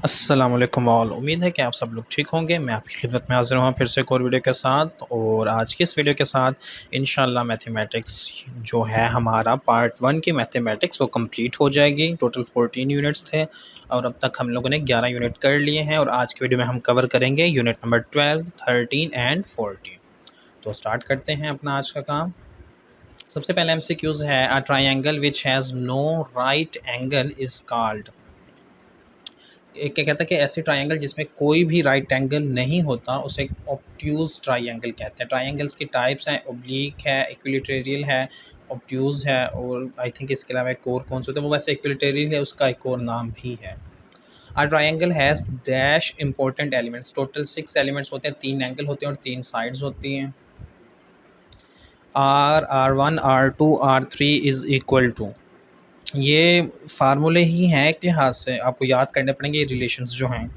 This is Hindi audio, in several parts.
अस्सलाम वालेकुम ऑल। उम्मीद है कि आप सब लोग ठीक होंगे। मैं आपकी खिदमत में हाज़िर हुआ फिर से एक और वीडियो के साथ। और आज की इस वीडियो के साथ इंशाल्लाह मैथमेटिक्स जो है हमारा पार्ट 1 की मैथमेटिक्स वो कंप्लीट हो जाएगी। टोटल 14 यूनिट्स थे और अब तक हम लोगों ने 11 यूनिट कर लिए हैं और आज की वीडियो में हम कवर करेंगे यूनिट नंबर 12, 13 एंड 14। तो स्टार्ट करते हैं अपना आज का काम। सबसे पहले MCQs है, a triangle which has no right angle is called. एक क्या कहता है कि ऐसे ट्रायंगल जिसमें कोई भी राइट एंगल नहीं होता उसे ऑब्ट्यूज़ ट्रायंगल कहते हैं। ट्रायंगल्स की टाइप्स हैं, ओब्लीक है, इक्विलेटरल है, ऑब्ट्यूज़ है और आई थिंक इसके अलावा एक और कौन सा होता है, वो वैसे इक्विलेटरल है, उसका एक और नाम भी है। A triangle has dash important elements. Total 6 elements होते हैं, 3 एंगल होते हैं और 3 साइड्स होती हैं। R1 R2 R3 is equal to, ये फार्मूले ही हैं एक लिहाज से, आपको याद करने पड़ेंगे ये रिलेशंस जो हैं,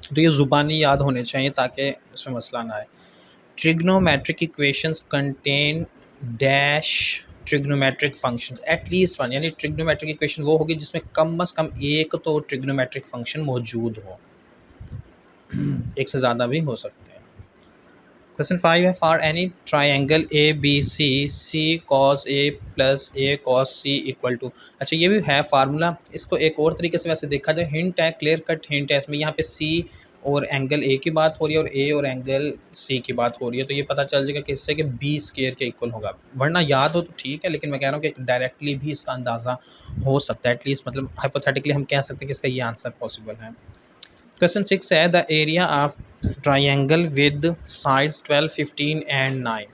तो ये ज़ुबानी याद होने चाहिए ताकि इसमें मसला ना आए। Trigonometric equations contain dash trigonometric functions at least one, यानी ट्रिग्नोमेट्रिक इक्वेशन वो होगी जिसमें कम से कम एक तो ट्रिग्नोमेट्रिक फंक्शन मौजूद हो। एक से ज़्यादा भी हो सकते हैं। क्वेश्चन 5 है, for any triangle A B C, C cos A plus A cos C equal to. अच्छा, ये भी है फार्मूला। इसको एक और तरीके से वैसे देखा जाए, हिंट है, क्लियर कट हिंट है इसमें। यहाँ पे सी और एंगल ए की बात हो रही है और ए और एंगल सी की बात हो रही है, तो ये पता चल जाएगा कि इससे कि बी स्क्वायर के इक्वल होगा। वरना याद हो तो ठीक है, लेकिन मैं कह रहा हूँ कि डायरेक्टली भी इसका अंदाज़ा हो सकता है। एटलीस्ट मतलब हाइपोथेटिकली हम कह सकते हैं कि इसका ये आंसर पॉसिबल है। क्वेश्चन 6 है, the area of triangle with sides 12, 15 and 9।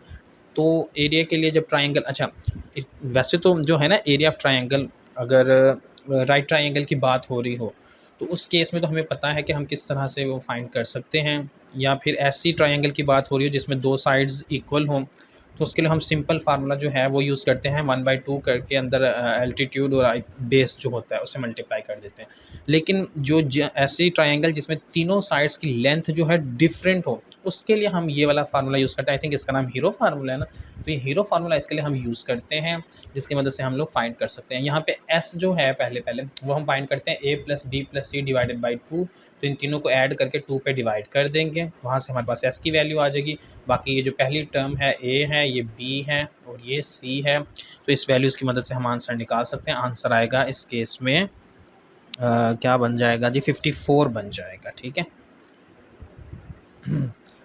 तो एरिया के लिए जब ट्राइंगल, अच्छा वैसे तो जो है ना एरिया ऑफ ट्राइंगल, अगर राइट ट्राइंगल की बात हो रही हो तो उस केस में तो हमें पता है कि हम किस तरह से वो फाइंड कर सकते हैं। या फिर ऐसी ट्राइंगल की बात हो रही हो जिसमें दो साइड्स इक्वल हों, तो उसके लिए हम सिंपल फार्मूला जो है वो यूज़ करते हैं, 1/2 करके अंदर एल्टीट्यूड और बेस जो होता है उसे मल्टीप्लाई कर देते हैं। लेकिन जो ऐसी ट्राइंगल जिसमें तीनों साइड्स की लेंथ जो है डिफरेंट हो, उसके लिए हम ये वाला फार्मूला यूज़ करते हैं। आई थिंक इसका नाम हीरो फार्मूला है ना, तो ये हीरो फार्मूला इसके लिए हम यूज़ करते हैं, जिसकी मदद से हम लोग फाइंड कर सकते हैं। यहाँ पे एस जो है पहले वो हम फाइंड करते हैं a + b + c divided by 2। तो इन तीनों को ऐड करके 2 पे डिवाइड कर देंगे, वहाँ से हमारे पास s की वैल्यू आ जाएगी। बाकी ये जो पहली टर्म है a है, ये b है और ये c है, तो इस वैल्यूज़ की मदद से हम आंसर निकाल सकते हैं। आंसर आएगा इस केस में क्या बन जाएगा जी, 54 बन जाएगा। ठीक है।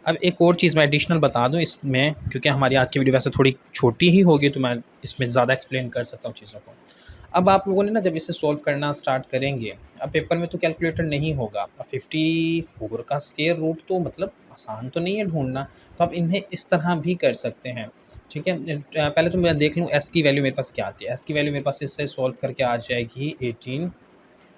अब एक और चीज़ मैं एडिशनल बता दूं इसमें, क्योंकि हमारी आज की वीडियो वैसे थोड़ी छोटी ही होगी तो मैं इसमें ज़्यादा एक्सप्लेन कर सकता हूँ चीज़ों को। अब आप लोगों ने ना जब इसे सॉल्व करना स्टार्ट करेंगे, अब पेपर में तो कैलकुलेटर नहीं होगा, अब 54 का स्क्वायर रूट तो मतलब आसान तो नहीं है ढूंढना, तो आप इन्हें इस तरह भी कर सकते हैं। ठीक है। पहले तो मैं देख लूँ एस की वैल्यू मेरे पास क्या आती है। एस की वैल्यू मेरे पास इससे सॉल्व करके आ जाएगी 18।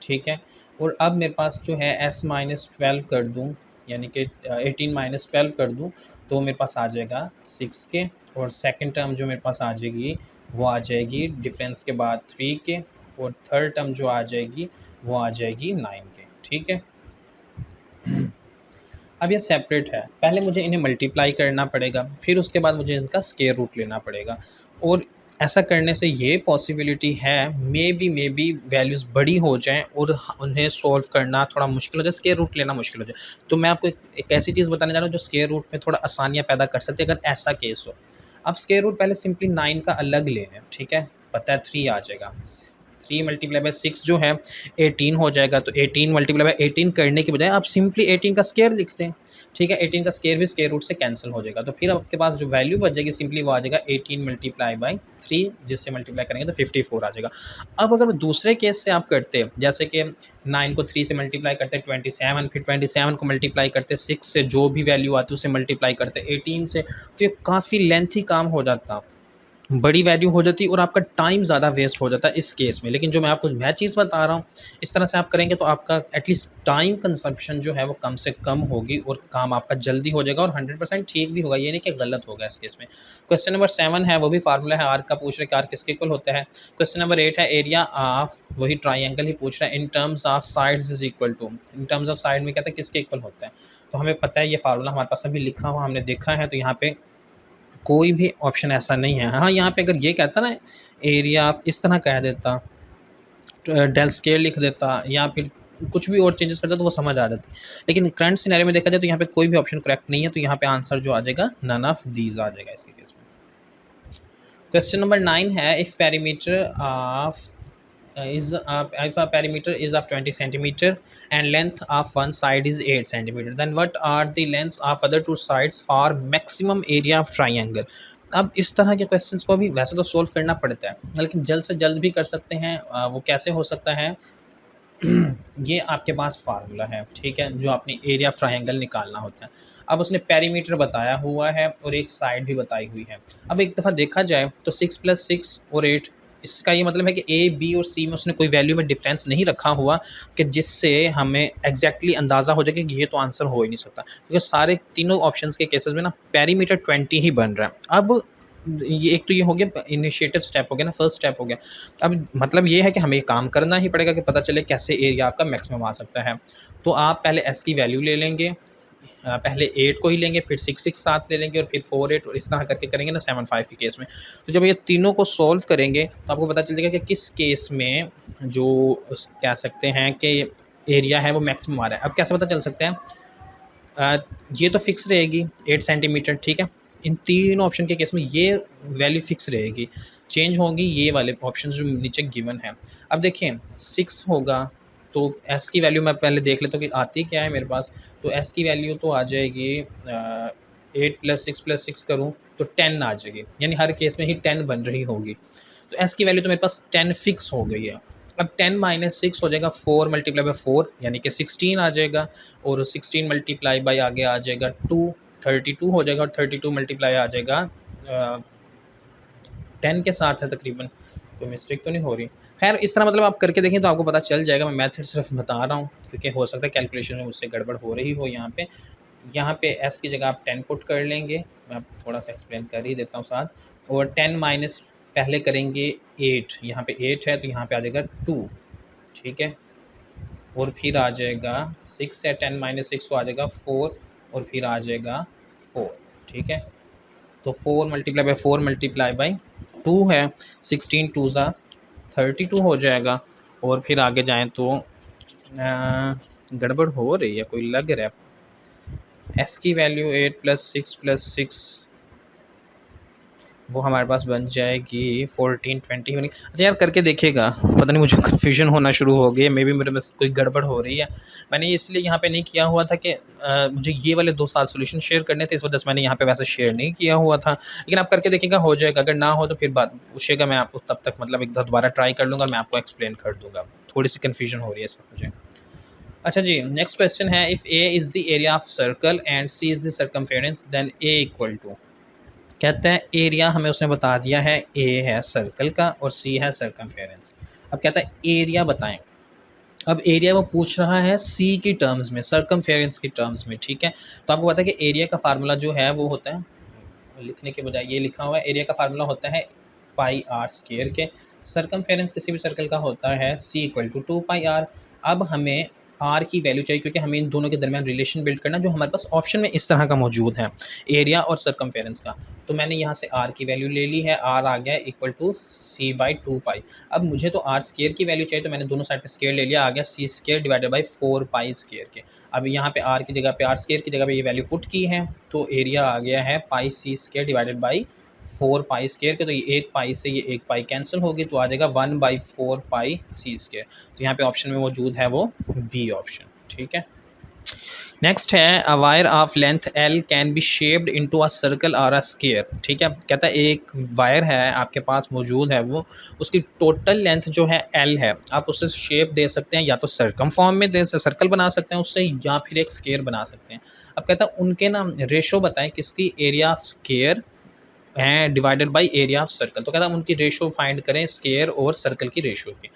ठीक है। और अब मेरे पास जो है s-12 कर दूं, यानी कि 18 - 12 कर दूं, तो मेरे पास आ जाएगा 6 के। और सेकंड टर्म जो मेरे पास आ जाएगी वो आ जाएगी डिफरेंस के बाद 3 के। और थर्ड टर्म जो आ जाएगी वो आ जाएगी 9 के। ठीक है। अब ये सेपरेट है, पहले मुझे इन्हें मल्टीप्लाई करना पड़ेगा, फिर उसके बाद मुझे इनका स्क्वायर रूट लेना पड़ेगा। और ऐसा करने से ये पॉसिबिलिटी है मे बी वैल्यूज़ बड़ी हो जाएं और उन्हें सॉल्व करना थोड़ा मुश्किल हो जाए, स्क्वायर रूट लेना मुश्किल हो जाए। तो मैं आपको एक ऐसी चीज़ बताने जा रहा हूँ जो स्क्वायर रूट में थोड़ा आसानियाँ पैदा कर सकती है अगर ऐसा केस हो। अब स्क्वायर रूट पहले सिंपली 9 का अलग ले लें। ठीक है। पता है 3 आ जाएगा, 3 × 6 जो है 18 हो जाएगा। तो 18 × 18 करने के बजाय आप सिंपली 18 का स्क्वायर लिख दें। ठीक है। 18 का स्क्वायर भी स्क्वायर रूट से कैंसिल हो जाएगा, तो फिर आपके पास जो वैल्यू बच जाएगी सिंपली वो आ जाएगा 18 × 3, जिससे मल्टीप्लाई करेंगे तो 54 आ जाएगा। अब अगर दूसरे केस से आप करते हैं, जैसे कि 9 को 3 से मल्टीप्लाई करते हैं 27, फिर 27 को मल्टीप्लाई करते 6 से, जो भी वैल्यू आती है उसे मल्टीप्लाई करते 18 से, तो ये काफ़ी लेंथी काम हो जाता, बड़ी वैल्यू हो जाती और आपका टाइम ज़्यादा वेस्ट हो जाता है इस केस में। लेकिन जो मैं चीज़ बता रहा हूँ, इस तरह से आप करेंगे तो आपका एटलीस्ट टाइम कंजप्शन जो है वो कम से कम होगी और काम आपका जल्दी हो जाएगा और 100% ठीक भी होगा, ये नहीं कि गलत होगा इस केस में। क्वेश्चन नंबर 7 है, वो भी फार्मूला है आर का, पूछ रहे कि आर किसके इक्वल होता है। क्वेश्चन नंबर 8 है, एरिया ऑफ, वही ट्राइंगल ही पूछ रहा है, in terms of sides is equal to. In terms of side में कहता है किसके इक्वल होता है, तो हमें पता है ये फार्मूला हमारे पास अभी लिखा हुआ हमने देखा है, तो यहाँ पे कोई भी ऑप्शन ऐसा नहीं है। हाँ, यहाँ पे अगर ये कहता ना एरिया ऑफ, इस तरह कह देता, डेल स्क्वायर लिख देता, या फिर कुछ भी और चेंजेस करता तो वो समझ आ जाती। लेकिन करंट सिनेरियो में देखा जाए तो यहाँ पे कोई भी ऑप्शन करेक्ट नहीं है, तो यहाँ पे आंसर जो आ जाएगा नन ऑफ दीज आ जाएगा इसी केस में। क्वेश्चन नंबर 9 है, if perimeter of if a perimeter is of 20 centimeter and length of one side is 8 centimeter, then what are the lengths of other two sides for maximum area of triangle? अब इस तरह के क्वेश्चंस को भी वैसे तो सोल्व करना पड़ता है, लेकिन जल्द से जल्द भी कर सकते हैं। वो कैसे हो सकता है ये आपके पास फार्मूला है, ठीक है, जो आपने एरिया ऑफ ट्रायंगल निकालना होता है। अब उसने पेरीमीटर बताया हुआ है और एक साइड भी बताई हुई है। अब एक दफ़ा देखा जाए तो 6 + 6 और 8, इसका ये मतलब है कि ए, बी और सी में उसने कोई वैल्यू में डिफरेंस नहीं रखा हुआ कि जिससे हमें एग्जैक्टली अंदाज़ा हो जाए कि ये तो आंसर हो ही नहीं सकता, क्योंकि सारे तीनों ऑप्शंस के केसेस में ना पेरीमीटर 20 ही बन रहा है। अब ये एक तो ये हो गया इनिशिएटिव स्टेप हो गया ना, फर्स्ट स्टेप हो गया। अब मतलब ये है कि हमें काम करना ही पड़ेगा कि पता चले कैसे एरिया आपका मैक्सिमम आ सकता है। तो आप पहले एस की वैल्यू ले लेंगे, पहले 8 को ही लेंगे, फिर 6 साथ ले लेंगे और फिर 4 8 और इस तरह करके करेंगे ना 7 5 के केस में। तो जब ये तीनों को सॉल्व करेंगे तो आपको पता चल जाएगा कि किस केस में जो कह सकते हैं कि एरिया है वो मैक्सिमम आ रहा है। अब कैसे पता चल सकता है? ये तो फिक्स रहेगी 8 सेंटीमीटर, ठीक है। इन तीन ऑप्शन के केस में ये वैल्यू फिक्स रहेगी, चेंज होंगी ये वाले ऑप्शन जो नीचे गिवन है। अब देखिए 6 होगा तो एस की वैल्यू मैं पहले देख लेता हूँ कि आती क्या है मेरे पास। तो एस की वैल्यू तो आ जाएगी 8 + 6 + 6 करूँ तो 10 आ जाएगी, यानी हर केस में ही 10 बन रही होगी। तो एस की वैल्यू तो मेरे पास 10 फिक्स हो गई है। अब 10 - 6 हो जाएगा 4 × 4 यानी कि 16 आ जाएगा, और 16 × आगे आ जाएगा 2, 32 हो जाएगा, और 32 × आ जाएगा 10 के साथ है तकरीबन, कोई मिस्टेक तो नहीं हो रही। खैर इस तरह मतलब आप करके देखें तो आपको पता चल जाएगा। मैं मैथड सिर्फ बता रहा हूँ क्योंकि हो सकता है कैलकुलेशन में मुझसे गड़बड़ हो रही हो। यहाँ पे एस की जगह आप 10 पुट कर लेंगे, मैं आप थोड़ा सा एक्सप्लेन कर ही देता हूँ साथ। और 10 माइनस पहले करेंगे 8, यहाँ पे 8 है तो यहाँ पे आ जाएगा 2, ठीक है। और फिर आ जाएगा 6 है, 10 - 6 तो आ जाएगा 4, और फिर आ जाएगा 4, ठीक है। तो 4 × 4 × 2 है, 16 2 ज़ा 32 हो जाएगा। और फिर आगे जाएं तो गड़बड़ हो रही है, कोई लग रहा है। एस की वैल्यू 8 + 6 + 6 वो हमारे पास बन जाएगी 14 20 बनी। अच्छा यार करके देखिएगा, पता नहीं मुझे कन्फ्यूजन होना शुरू हो गई है, मे बी मेरे में कोई गड़बड़ हो रही है। मैंने इसलिए यहाँ पे नहीं किया हुआ था कि मुझे ये वाले 2 साल सोल्यूशन शेयर करने थे, इस वजह से मैंने यहाँ पे वैसे शेयर नहीं किया हुआ था। लेकिन आप करके देखिएगा हो जाएगा, अगर ना हो तो फिर बात पूछिएगा, मैं आपको तब तक मतलब एक दोबारा ट्राई कर लूँगा और मैं आपको एक्सप्लेन कर दूँगा। थोड़ी सी कन्फ्यूजन हो रही है इस वक्त मुझे। अच्छा जी, नेक्स्ट क्वेश्चन है, if A is the area of circle and C is the circumference then A equal to. कहते हैं एरिया हमें उसने बता दिया है, ए है सर्कल का और सी है सर्कमफेरेंस। अब कहता है एरिया बताएं। अब एरिया वो पूछ रहा है सी की टर्म्स में, सर्कमफेरेंस की टर्म्स में, ठीक है। तो आपको पता है कि एरिया का फार्मूला जो है वो होता है, लिखने के बजाय ये लिखा हुआ है, एरिया का फार्मूला होता है πr² के। सर्कमफेरेंस किसी भी सर्कल का होता है c = 2πr। अब हमें आर की वैल्यू चाहिए क्योंकि हमें इन दोनों के दरमियान रिलेशन बिल्ड करना जो हमारे पास ऑप्शन में इस तरह का मौजूद है, एरिया और सर्कमफेरेंस का। तो मैंने यहाँ से आर की वैल्यू ले ली है, आर आ गया = c/2π। अब मुझे तो r² की वैल्यू चाहिए, तो मैंने दोनों साइड पे स्क्वायर ले लिया, आ गया c² / 4π² के। अब यहाँ पे आर की जगह पे r² की जगह पे ये वैल्यू पुट की है, तो एरिया आ गया है πc² / 4π² के। तो ये 1 पाई से ये 1 पाई कैंसिल होगी, तो आ जाएगा 1/4πc²। तो यहाँ पे ऑप्शन में मौजूद है वो बी ऑप्शन, ठीक है। नेक्स्ट है, a wire of length L can be shaped into a circle और अ स्क्वायर, ठीक है। कहता है एक वायर है आपके पास मौजूद है, वो उसकी टोटल लेंथ जो है एल है, आप उससे शेप दे सकते हैं, या तो सर्कम फॉर्म में दे सर्कल बना सकते हैं उससे, या फिर एक स्क्वायर बना सकते हैं। अब कहता है उनके ना रेशो बताएं, किसकी, एरिया ऑफ स्क्वायर हैं divided by area of circle. तो कहता है उनकी रेशो फाइंड करें स्क्वायर और सर्कल की रेशो की।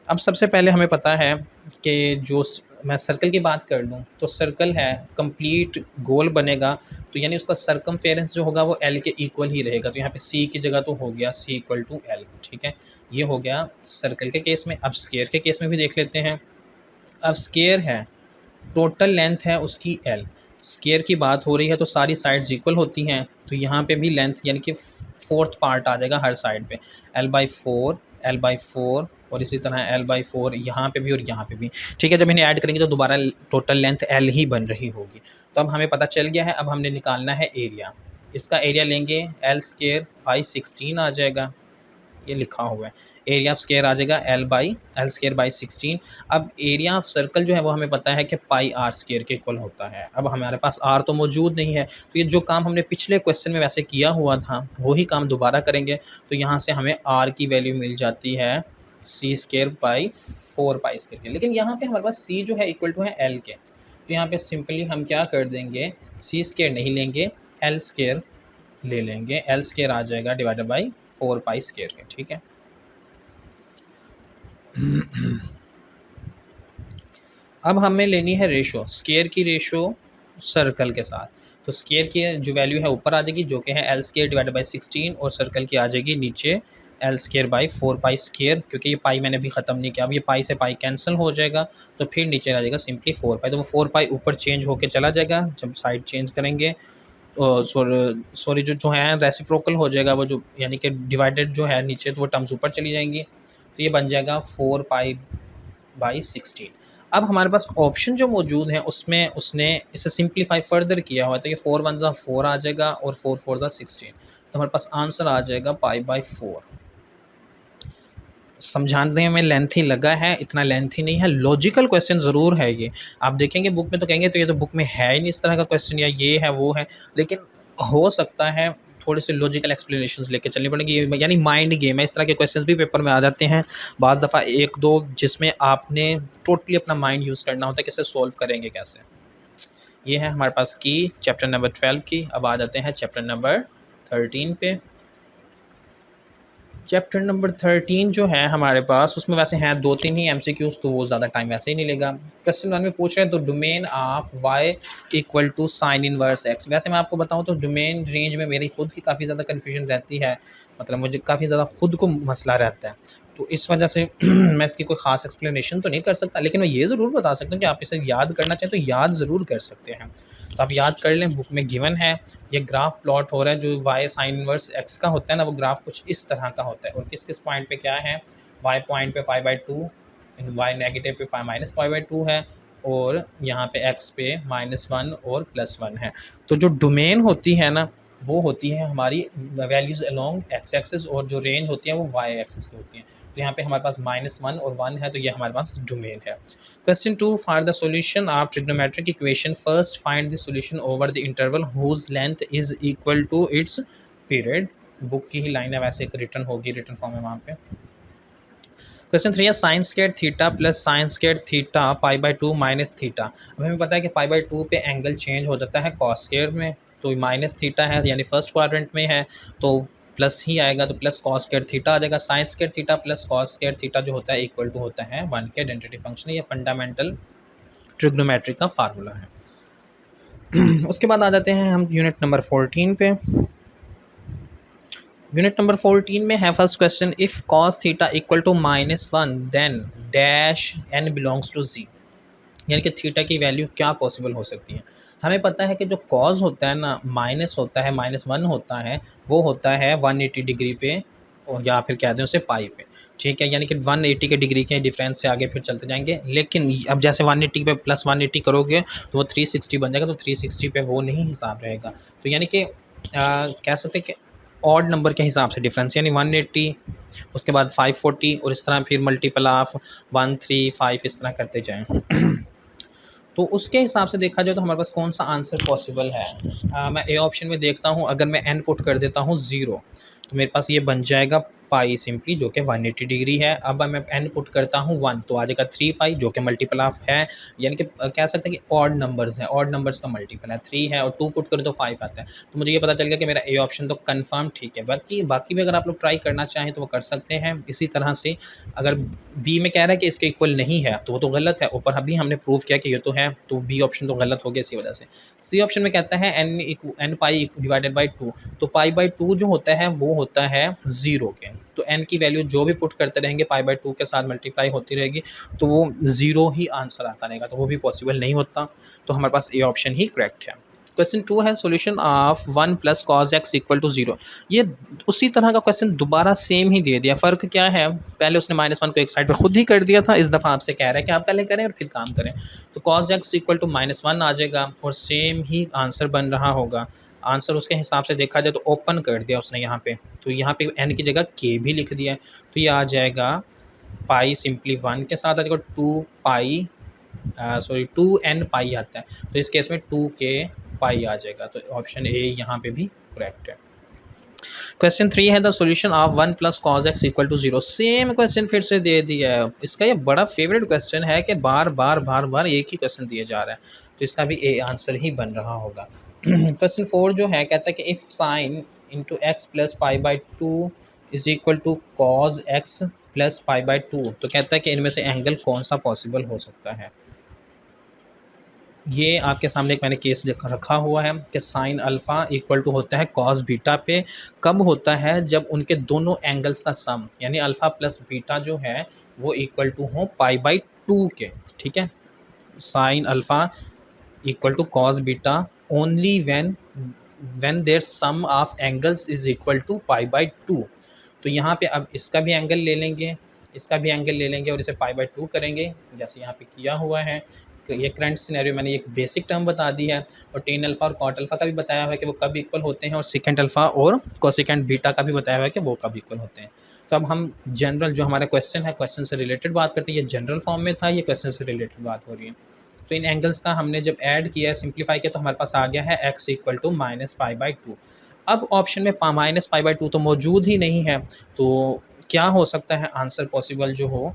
अब सबसे पहले हमें पता है कि जो मैं सर्कल की बात कर लूँ तो सर्कल है कंप्लीट गोल बनेगा, तो यानी उसका सर्कमफेरेंस जो होगा वो एल के इक्वल ही रहेगा। तो यहाँ पे सी की जगह तो हो गया c = l, ठीक है। ये हो गया सर्कल के केस में। अब स्क्वायर के केस में भी देख लेते हैं। अब स्क्वायर है, टोटल लेंथ है उसकी l, स्क्वायर की बात हो रही है तो सारी साइड्स इक्वल होती हैं, तो यहाँ पे भी लेंथ यानी कि 4th पार्ट आ जाएगा हर साइड पे, l/4 l/4 और इसी तरह l/4 यहाँ पे भी और यहाँ पे भी। ठीक है, जब इन्हें ऐड करेंगे तो दोबारा टोटल लेंथ l ही बन रही होगी। तो अब हमें पता चल गया है। अब हमने निकालना है एरिया। इसका एरिया लेंगे l²/16 आ जाएगा, ये लिखा हुआ है। एरिया ऑफ स्क्वायर आ जाएगा l/16। अब एरिया ऑफ सर्कल जो है वो हमें पता है कि πr² के इक्वल होता है। अब हमारे पास r तो मौजूद नहीं है, तो ये जो काम हमने पिछले क्वेश्चन में वैसे किया हुआ था वही काम दोबारा करेंगे। तो यहाँ से हमें r की वैल्यू मिल जाती है c²/4π² के। लेकिन यहाँ पे हमारे पास c जो है इक्वल टू है l के, तो यहाँ पे सिंपली हम क्या कर देंगे, c² नहीं लेंगे, l² ले लेंगे। l² आ जाएगा डिवाइडेड बाई 4π² के। ठीक है, अब हमें लेनी है रेशो, स्क्वायर की रेशो सर्कल के साथ। तो स्क्वायर की जो वैल्यू है ऊपर आ जाएगी जो कि है l² डिवाइडेड बाई 16, और सर्कल की आ जाएगी नीचे l²/4π², क्योंकि ये पाई मैंने अभी ख़त्म नहीं किया। अब ये पाई से पाई कैंसिल हो जाएगा तो फिर नीचे आ जाएगा सिंपली 4π। तो वो 4π ऊपर चेंज होके चला जाएगा जब साइड चेंज करेंगे। सॉरी जो है रेसिप्रोकल हो जाएगा वो, जो यानी कि डिवाइडेड जो है नीचे, तो वो टर्म्स ऊपर चली जाएंगी। तो ये बन जाएगा 4π/16। अब हमारे पास ऑप्शन जो मौजूद है उसमें उसने इसे सिंप्लीफाई फर्दर किया हुआ है। तो ये 4 1 4 आ जाएगा और 4 4 16। तो हमारे पास आंसर आ जाएगा π/4। समझाने में लेंथी लगा है, इतना लेंथी नहीं है, लॉजिकल क्वेश्चन ज़रूर है ये। आप देखेंगे बुक में तो कहेंगे तो ये तो बुक में है ही नहीं इस तरह का क्वेश्चन, या ये है वो है, लेकिन हो सकता है थोड़े से लॉजिकल एक्सप्लेनेशंस लेके चलनी पड़ेंगी। यानी माइंड गेम है, इस तरह के क्वेश्चंस भी पेपर में आ जाते हैं बाज़ दफ़ा, एक दो, जिसमें आपने टोटली अपना माइंड यूज़ करना होता है कि इसे सॉल्व करेंगे कैसे। ये है हमारे पास की चैप्टर नंबर 12 की। अब आ जाते हैं चैप्टर नंबर 13 पे। चैप्टर नंबर 13 जो है हमारे पास, उसमें वैसे हैं 2-3 ही MCQs, तो वो ज़्यादा टाइम वैसे ही नहीं लेगा। क्वेश्चन 1 में पूछ रहे हैं तो domain of y equal to sine inverse x। वैसे मैं आपको बताऊं तो डोमेन रेंज में मेरी खुद की काफ़ी ज़्यादा कन्फ्यूजन रहती है, मतलब मुझे काफ़ी ज़्यादा खुद को मसला रहता है, तो इस वजह से मैं इसकी कोई ख़ास एक्सप्लेनेशन तो नहीं कर सकता, लेकिन मैं ये ज़रूर बता सकता हूँ कि आप इसे याद करना चाहें तो याद ज़रूर कर सकते हैं। तो आप याद कर लें, बुक में गिवन है, ये ग्राफ प्लॉट हो रहा है जो y साइन इनवर्स x का होता है ना, वो ग्राफ कुछ इस तरह का होता है। और किस किस पॉइंट पे क्या है, y पॉइंट पे π/2, y नेगेटिव पे -π/2 है, और यहाँ पे x पे -1 और +1 है। तो जो डोमेन होती है ना वो होती है हमारी वैल्यूज़ अलोंग x एक्सिस, और जो रेंज होती है वो y एक्सिस की होती है। तो यहाँ पे हमारे पास -1 और 1 है, तो ये हमारे पास डोमेन है। Question 2, for the solution of trigonometric equation first find the solution over the interval whose length is equal to its period. Book की ही लाइन है, वैसे एक रिटर्न होगी, रिटर्न फॉर्म है वहाँ पे। क्वेश्चन 3 है sine square theta plus sine square theta π/2 minus theta. अब हमें पता है कि π/2 पे एंगल चेंज हो जाता है कॉस स्क्वायर में, तो माइनस थीटा है यानी फर्स्ट क्वाड्रेंट में है तो प्लस ही आएगा, तो प्लस कॉस स्क्वायर थीटा आ जाएगा। Sign square theta plus cos square theta जो होता है इक्वल टू होता है 1 के आइडेंटिटी फंक्शन। ये फंडामेंटल ट्रिग्नोमेट्री का फार्मूला है। उसके बाद आ जाते हैं हम यूनिट नंबर 14 पे। यूनिट नंबर 14 में है first question, if cos theta equal to -1 then dash n belongs to z। यानी कि थीटा की वैल्यू क्या पॉसिबल हो सकती है। हमें पता है कि जो कॉस होता है ना, माइनस होता है, -1 होता है, वो होता है 180 डिग्री पे, और या फिर कह दें उसे पाई पे। ठीक है, यानी कि 180 के डिग्री के डिफरेंस से आगे फिर चलते जाएंगे। लेकिन अब जैसे 180 पे प्लस 180 करोगे तो वो 360 बन जाएगा, तो 360 पे वो नहीं हिसाब रहेगा। तो यानी कि कह सकते हैं कि ऑड नंबर के हिसाब से डिफरेंस, यानी 180 उसके बाद 540 और इस तरह फिर मल्टीपल ऑफ 135 इस तरह करते जाएँ। तो उसके हिसाब से देखा जाए तो हमारे पास कौन सा आंसर पॉसिबल है। मैं ए ऑप्शन में देखता हूँ, अगर मैं n पुट कर देता हूँ 0 तो मेरे पास ये बन जाएगा पाई सिंपली, जो कि 180 डिग्री है। अब मैं n पुट करता हूँ 1 तो आ जाएगा 3 पाई, जो कि मल्टीपल ऑफ है, यानी कि कह सकते हैं कि ऑड नंबर्स हैं, ऑड नंबर्स का मल्टीपल है 3 है, और 2 पुट करें तो 5 आता है। तो मुझे ये पता चल गया कि मेरा ए ऑप्शन तो कंफर्म ठीक है। बाकी भी अगर आप लोग ट्राई करना चाहें तो वो कर सकते हैं इसी तरह से। अगर बी में कह रहा है कि इसके इक्वल नहीं है तो वो तो गलत है, ऊपर अभी हमने प्रूव किया कि ये तो है, तो बी ऑप्शन तो गलत हो गया इसी वजह से। सी ऑप्शन में कहता है n पाई डिवाइडेड बाई 2, तो π/2 जो होता है वो होता है 0 के, तो n की वैल्यू जो भी पुट करते रहेंगे π/2 के साथ मल्टीप्लाई होती रहेगी, तो वो 0 ही आंसर आता रहेगा, तो वो भी पॉसिबल नहीं होता। तो हमारे पास ए ऑप्शन ही करेक्ट है। क्वेश्चन 2 है solution of 1 plus cos x equal to 0। ये उसी तरह का क्वेश्चन दोबारा सेम ही दे दिया। फ़र्क क्या है, पहले उसने -1 को एक साइड पे खुद ही कर दिया था, इस दफ़ा आपसे कह रहा है कि आप पहले करें और फिर काम करें। तो कॉज एक्स इक्वल टू -1 आ जाएगा और सेम ही आंसर बन रहा होगा। आंसर उसके हिसाब से देखा जाए तो ओपन कर दिया उसने यहाँ पे, तो यहाँ पे n की जगह k भी लिख दिया है, तो ये आ जाएगा पाई सिंपली 1 के साथ आ जाएगा 2 पाई 2n पाई आता है, तो इस केस में 2k पाई आ जाएगा। तो ऑप्शन ए यहाँ पे भी करेक्ट है। क्वेश्चन 3 है the solution of 1 plus cos x equal to 0। Same question फिर से दे दिया है। इसका ये बड़ा फेवरेट क्वेश्चन है कि बार बार एक ही क्वेश्चन दिया जा रहा है, तो इसका भी ए आंसर ही बन रहा होगा। क्वेश्चन 4 जो है कहता है कि इफ़ sine into x plus pi by 2 is equal to cos x plus pi by 2, तो कहता है कि इनमें से एंगल कौन सा पॉसिबल हो सकता है। ये आपके सामने एक मैंने केस रखा हुआ है कि साइन अल्फ़ा इक्वल टू होता है कॉस बीटा पे। कब होता है, जब उनके दोनों एंगल्स का सम यानी अल्फ़ा प्लस बीटा जो है वो इक्वल टू हो पाई बाई 2 के। ठीक है, sine alpha equal to cos beta only when there sum of angles is equal to pi by 2। तो यहाँ पे अब इसका भी एंगल ले लेंगे, इसका भी एंगल ले लेंगे और इसे पाई बाई 2 करेंगे जैसे यहाँ पे किया हुआ है। तो ये करंट सिनेरियो मैंने एक बेसिक टर्म बता दी है, और टेन अल्फ़ा और कॉट अल्फ़ा का भी बताया हुआ है कि वो कब इक्वल होते हैं, और सेकेंड अल्फ़ा और कोसेकेंट बीटा का भी बताया हुआ है कि वो कब इक्वल होते हैं। तो अब हम जनरल जो हमारा क्वेश्चन है, क्वेश्चन से रिलेटेड बात करते हैं। ये जनरल फॉर्म में था, ये क्वेश्चन से रिलेटेड बात हो रही है। तो इन एंगल्स का हमने जब ऐड किया, सिंप्लीफाई किया, तो हमारे पास आ गया है x equal to minus pi by 2। अब ऑप्शन में माइनस पाई बाई 2 तो मौजूद ही नहीं है, तो क्या हो सकता है आंसर पॉसिबल जो हो,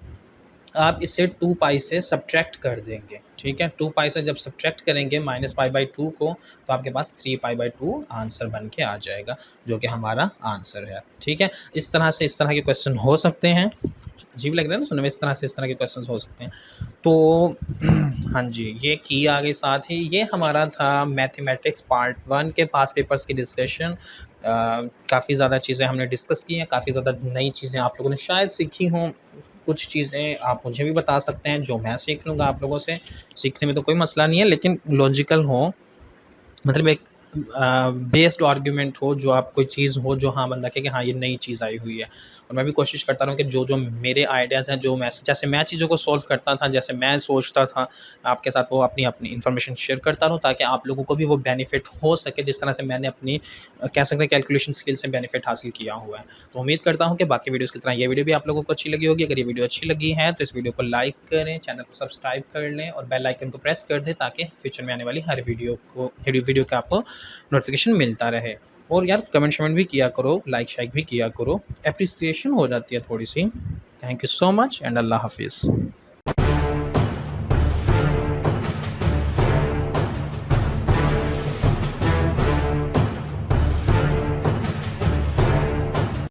आप इसे 2 पाई से सब्ट्रैक्ट कर देंगे। ठीक है, 2 पाई से जब सब्ट्रैक्ट करेंगे माइनस पाई बाई 2 को, तो आपके पास 3 पाई बाई 2 आंसर बन के आ जाएगा, जो कि हमारा आंसर है। ठीक है, इस तरह से इस तरह के क्वेश्चन हो सकते हैं। अजीब लग रहा है ना सुनने में, इस तरह से इस तरह के क्वेश्चन हो सकते हैं। तो हाँ जी, ये की आ गई। साथ ही ये हमारा था मैथमेटिक्स पार्ट 1 के पास पेपर्स की डिस्कशन। काफ़ी ज़्यादा चीज़ें हमने डिस्कस की हैं, काफ़ी ज़्यादा नई चीज़ें आप लोगों ने शायद सीखी हों। कुछ चीज़ें आप मुझे भी बता सकते हैं जो मैं सीख लूँगा आप लोगों से। सीखने में तो कोई मसला नहीं है, लेकिन लॉजिकल हो, मतलब एक बेस्ड आर्ग्यूमेंट हो, जो आप कोई चीज़ हो जो हाँ बंदा कहे कि हाँ ये नई चीज़ आई हुई है। और मैं भी कोशिश करता रहूँ कि जो जो मेरे आइडियाज़ हैं, जो मैं जैसे मैं चीज़ों को सॉल्व करता था, जैसे मैं सोचता था, आपके साथ वो अपनी अपनी इन्फॉर्मेशन शेयर करता रहूँ, ताकि आप लोगों को भी वो बेनिफिट हो सके जिस तरह से मैंने अपनी कह सकते हैं कैलकुलेशन स्किल से बेनिफिट हासिल किया हुआ है। तो उम्मीद करता हूँ कि बाकी वीडियोज़ की तरह ये वीडियो भी आप लोगों को अच्छी लगी होगी। अगर ये वीडियो अच्छी लगी है तो इस वीडियो को लाइक करें, चैनल को सब्सक्राइब कर लें और बेल आइकन को प्रेस कर दें, ताकि फ्यूचर में आने वाली हर वीडियो का आपको नोटिफिकेशन मिलता रहे। और यार कमेंट शमेंट भी किया करो, लाइक शाइक भी किया करो, एप्रिसिएशन हो जाती है थोड़ी सी। Thank you so much and अल्लाह हाफिज़।